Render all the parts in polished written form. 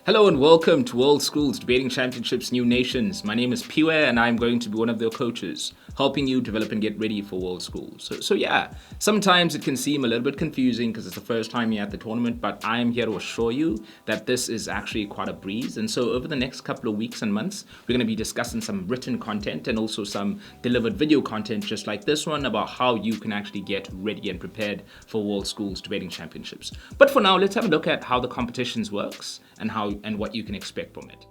Hello and welcome to World Schools Debating Championships New Nations. My name is Piwe and I'm going to be one of their coaches, helping you develop and get ready for World Schools. So yeah, sometimes it can seem a little bit confusing because it's the first time you're at the tournament, but I'm here to assure you that this is actually quite a breeze. And so over the next couple of weeks and months, we're going to be discussing some written content and also some delivered video content just like this one about how you can actually get ready and prepared for World Schools Debating Championships. But for now, let's have a look at how the competitions works and what you can expect from it.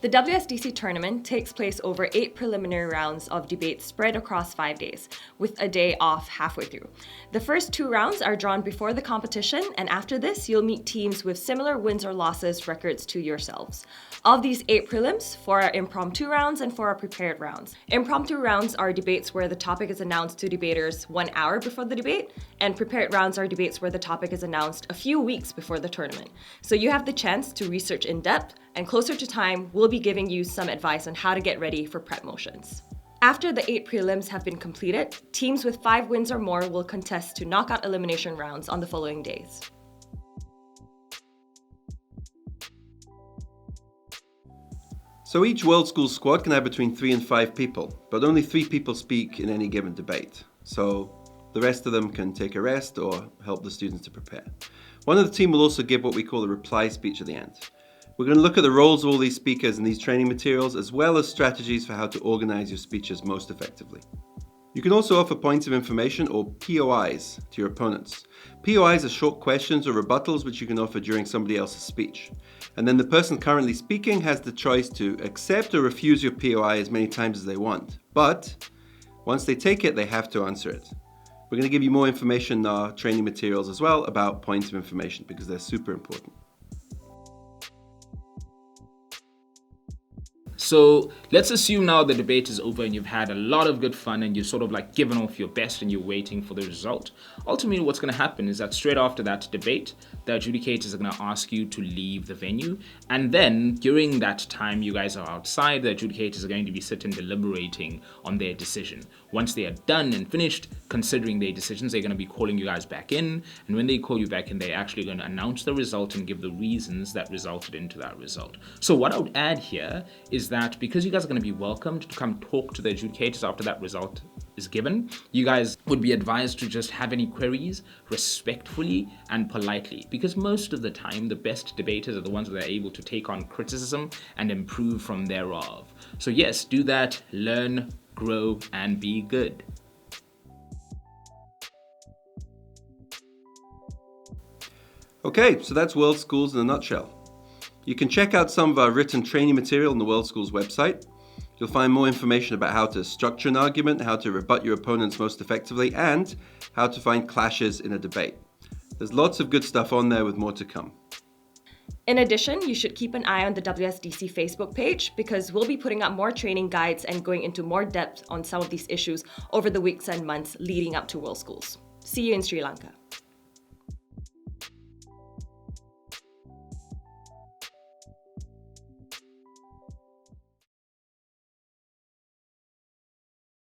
The WSDC tournament takes place over 8 preliminary rounds of debates spread across 5 days, with a day off halfway through. The first 2 rounds are drawn before the competition, and after this, you'll meet teams with similar wins or losses records to yourselves. Of these 8 prelims, 4 are impromptu rounds and 4 are prepared rounds. Impromptu rounds are debates where the topic is announced to debaters 1 hour before the debate, and prepared rounds are debates where the topic is announced a few weeks before the tournament. So you have the chance to research in depth, and closer to time, we'll be giving you some advice on how to get ready for prep motions. After the 8 prelims have been completed, teams with 5 wins or more will contest to knockout elimination rounds on the following days. So each World Schools squad can have between 3 and 5 people, but only 3 people speak in any given debate. So the rest of them can take a rest or help the students to prepare. One of the team will also give what we call a reply speech at the end. We're going to look at the roles of all these speakers in these training materials, as well as strategies for how to organize your speeches most effectively. You can also offer points of information or POIs to your opponents. POIs are short questions or rebuttals which you can offer during somebody else's speech. And then the person currently speaking has the choice to accept or refuse your POI as many times as they want. But once they take it, they have to answer it. We're going to give you more information in our training materials as well about points of information because they're super important. So let's assume now the debate is over and you've had a lot of good fun and you've sort of like given off your best and you're waiting for the result. Ultimately, what's going to happen is that straight after that debate, the adjudicators are going to ask you to leave the venue. And then during that time, you guys are outside, the adjudicators are going to be sitting deliberating on their decision. Once they are done and finished considering their decisions, they're going to be calling you guys back in. And when they call you back in, they're actually going to announce the result and give the reasons that resulted into that result. So what I would add here is that because you guys are going to be welcomed to come talk to the adjudicators after that result is given, you guys would be advised to just have any queries respectfully and politely, because most of the time the best debaters are the ones that are able to take on criticism and improve from thereof. So yes, do that, learn, grow, and be good. Okay, so that's World Schools in a nutshell. You can check out some of our written training material on the World Schools website. You'll find more information about how to structure an argument, how to rebut your opponents most effectively, and how to find clashes in a debate. There's lots of good stuff on there with more to come. In addition, you should keep an eye on the WSDC Facebook page because we'll be putting up more training guides and going into more depth on some of these issues over the weeks and months leading up to World Schools. See you in Sri Lanka.